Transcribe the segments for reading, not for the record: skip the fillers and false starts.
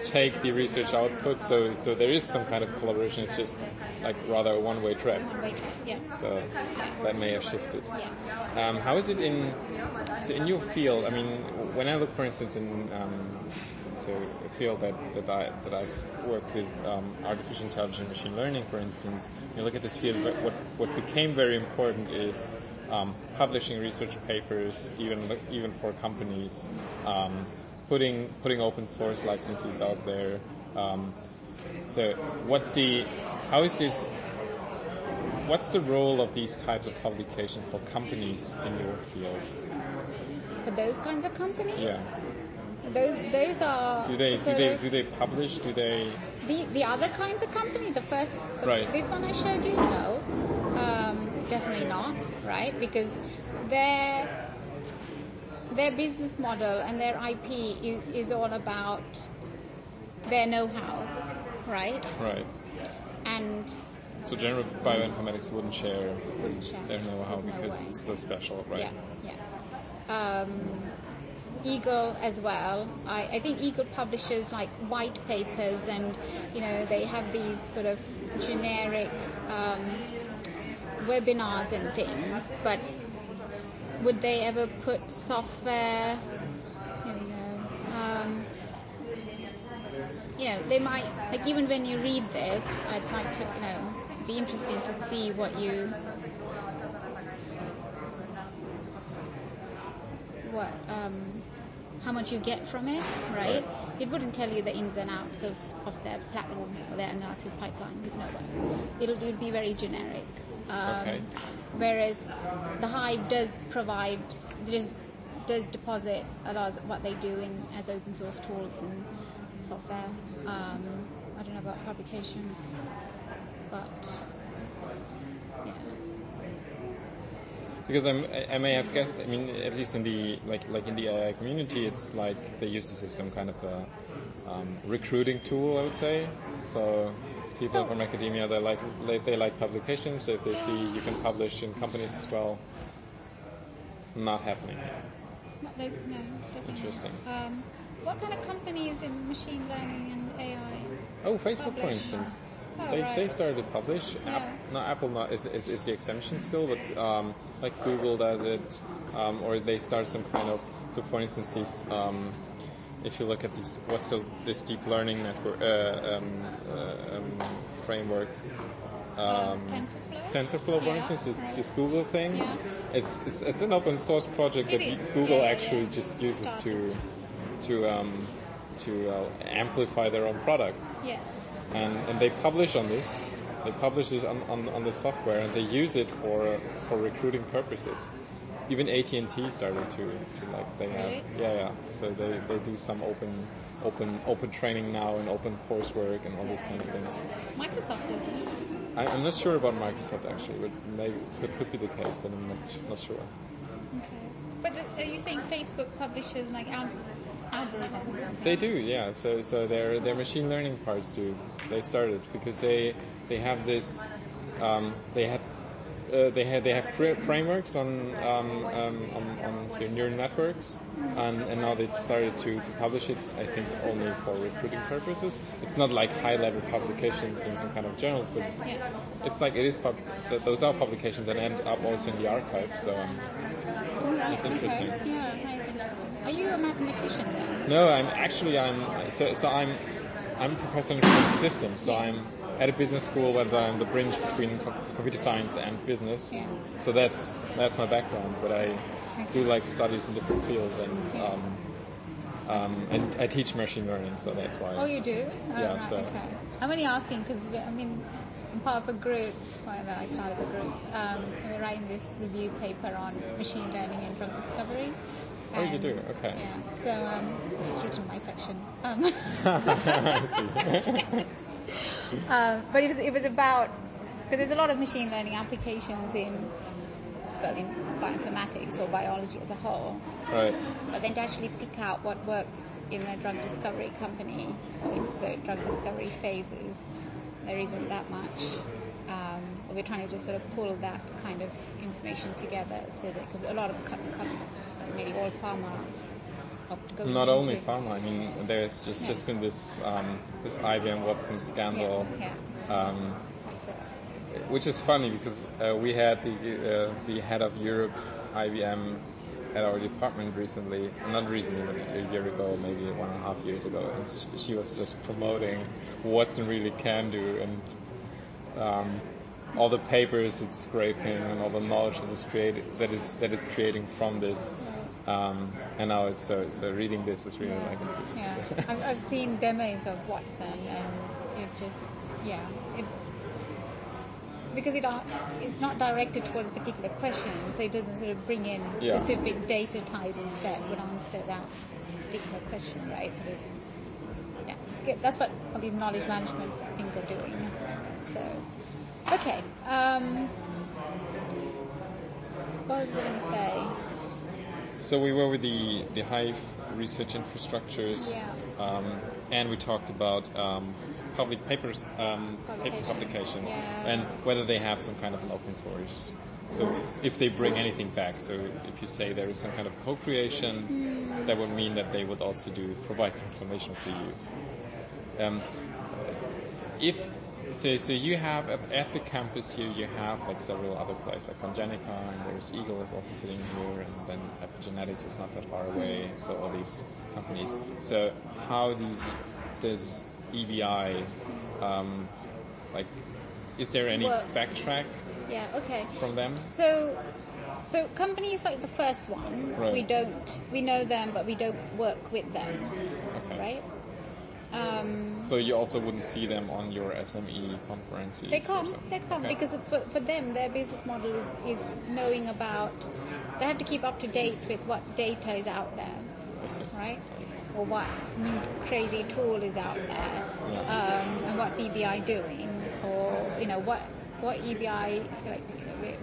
take the research output. So there is some kind of collaboration. It's just like rather a one-way track. Yeah. So that may have shifted. Yeah. How is it in your field? I mean, when I look, for instance, in a field that I've worked with, artificial intelligence, machine learning, for instance, you look at this field. What became very important is publishing research papers, even for companies, putting open source licenses out there. So what's the role of these types of publications for companies in your field? For those kinds of companies? Yeah. Those are. Do they publish? Do they? The other kinds of company, right. This one I showed you, no, definitely not, right? Because their business model and their IP is all about their know-how, right? Right. And so general bioinformatics wouldn't share their know-how because it's so special, right? Yeah. Eagle as well. I think Eagle publishes like white papers, and they have these sort of generic webinars and things. But would they ever put software? They might. Like even when you read this, I'd like to, be interesting to see how much you get from it, right? It wouldn't tell you the ins and outs of their platform or their analysis pipeline. There's no way. It would be very generic. Okay. Whereas the Hive does deposit a lot of what they do as open source tools and software. I don't know about publications, but yeah. Because I may have guessed. I mean, at least in the like in the AI community, it's like they use this as some kind of a recruiting tool, I would say. So people from academia, they like publications. So if they see you can publish in companies as well, not happening. Those, no, definitely. Interesting. What kind of companies in machine learning and AI? Oh, Facebook, for instance. They started to publish. Yeah. Apple is the exemption still, but like Google does it, or they start some kind of. So, for instance, these. If you look at this deep learning network framework. TensorFlow, for instance, this Google thing. Yeah. It's an open source project that Google actually just uses to amplify their own product. Yes. And they publish on this. They publish it on the software, and they use it for recruiting purposes. Even AT&T started to like they have really? Yeah. So they do some open training now and open coursework and all these kind of things. Microsoft doesn't it? I'm not sure about Microsoft actually, but maybe it could be the case, but I'm not sure. Okay. But are you saying Facebook publishes like algorithms? They do, yeah. So their machine learning parts do. They started because they have this. They have frameworks on neural networks, and now they started to publish it. I think only for recruiting purposes. It's not like high-level publications in some kind of journals, but it's like it is. Those are publications that end up also in the archive. So it's interesting. Okay. Yeah, that's interesting. Are you a mathematician then? No, I'm a professor in information systems. So I'm at a business school where I'm the bridge between computer science and business. Yeah. So that's my background, but I do like studies in different fields, and I teach machine learning, so that's why. Oh, you do? Oh, yeah. Right, So okay. I'm only asking because I'm part of a group. Well, I started a group. We're writing this review paper on machine learning and drug discovery. Oh, you do? Okay. Yeah. So just written my section. I see. But it was about, because there's a lot of machine learning applications in bioinformatics or biology as a whole. Right. But then to actually pick out what works in a drug discovery company or in the drug discovery phases, there isn't that much. We're trying to just sort of pull that kind of information together, so that because a lot of nearly all pharma going not into only pharma. I mean, there's just been this this IBM Watson scandal, which is funny because we had the head of Europe, IBM, at our department recently, not recently, but a year ago, maybe 1.5 years ago, and she was just promoting what Watson really can do, and all the papers it's scraping and all the knowledge that it's creating from this. And now it's so reading this is really like interesting. Yeah, I've seen demos of Watson, and it just it's because it's not directed towards a particular question, so it doesn't sort of bring in specific data types that would answer that particular question, right? Sort of, it's good. That's what all these knowledge management things are doing. So, okay. What was I going to say? So we were with the Hive research infrastructures, and we talked about public papers, paper publications, and whether they have some kind of an open source. So if they bring anything back, so if you say there is some kind of co-creation, that would mean that they would also provide some information for you. So you have at the campus here, you have like several other places, like Congenica, and there's Eagle is also sitting here, and then Epigenetics is not that far away. So all these companies. So how does EBI is there any backtrack? Yeah. Okay. From them. So companies like the first one, we know them, but we don't work with them. Okay. Right. So you also wouldn't see them on your SME conferences? They come because for them, their business model is knowing about, they have to keep up to date with what data is out there, right? Or what new crazy tool is out there, and what's EBI doing, or what EBI,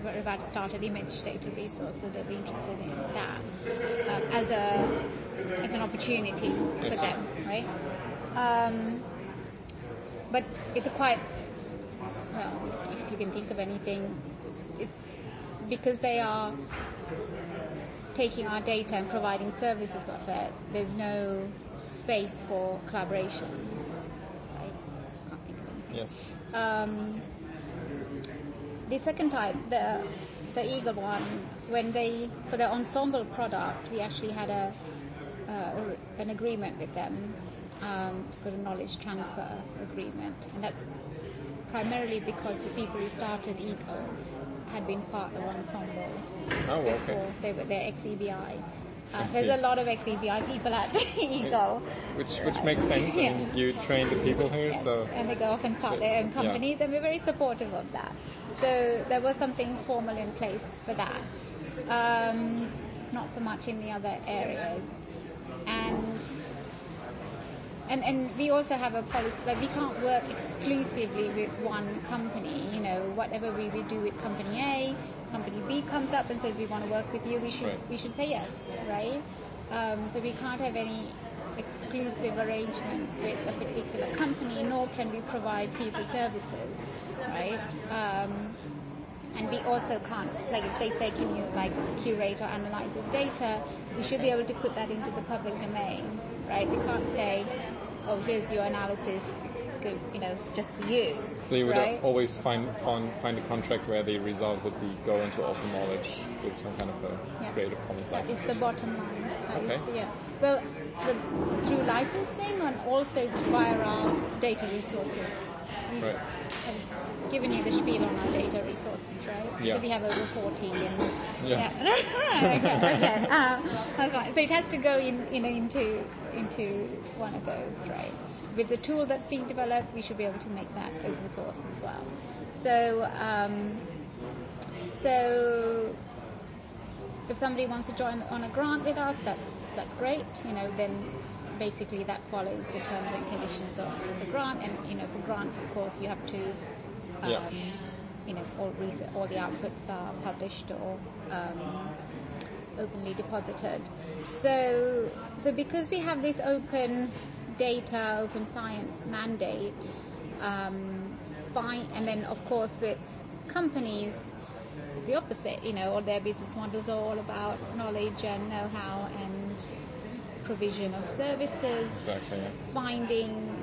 we're about to start an image data resource, so they'll be interested in that as an opportunity for them, right? But it's if you can think of anything, it's because they are taking our data and providing services of it, there's no space for collaboration. Right? Can't think of anything. Yes. The second type, the Eagle one, for the ensemble product, we actually had an agreement with them. It's called a knowledge transfer agreement, and that's primarily because the people who started Eagle had been part of Ensemble before they're ex-EBI. There's a lot of ex-EBI people at Eagle. Which makes sense. I mean, you train the people here, so... And they go off and start their own companies, and we're very supportive of that. So there was something formal in place for that. Not so much in the other areas. And we also have a policy, like we can't work exclusively with one company. Whatever we do with company A, company B comes up and says we want to work with you, we should say yes, right? So we can't have any exclusive arrangements with a particular company, nor can we provide people services, right? And we also can't, like if they say, can you curate or analyze this data, we should be able to put that into the public domain, right? We can't say, oh, here's your analysis, just for you. So you would always find a contract where the result would go into open knowledge with some kind of a Creative Commons license. That is the bottom line. Okay. Well, through licensing and also via our data resources. I've given you the spiel on our data resources, right? Yeah. So we have over 40. And, okay. That's fine. So it has to go into one of those, right? With the tool that's being developed, we should be able to make that open source as well. So if somebody wants to join on a grant with us, that's great. Then basically that follows the terms and conditions of the grant. And for grants, of course, you have to, all the outputs are published or openly deposited. So because we have this open data, open science mandate, and then of course with companies, it's the opposite. All their business models are all about knowledge and know-how and provision of services, Exactly. Yeah. finding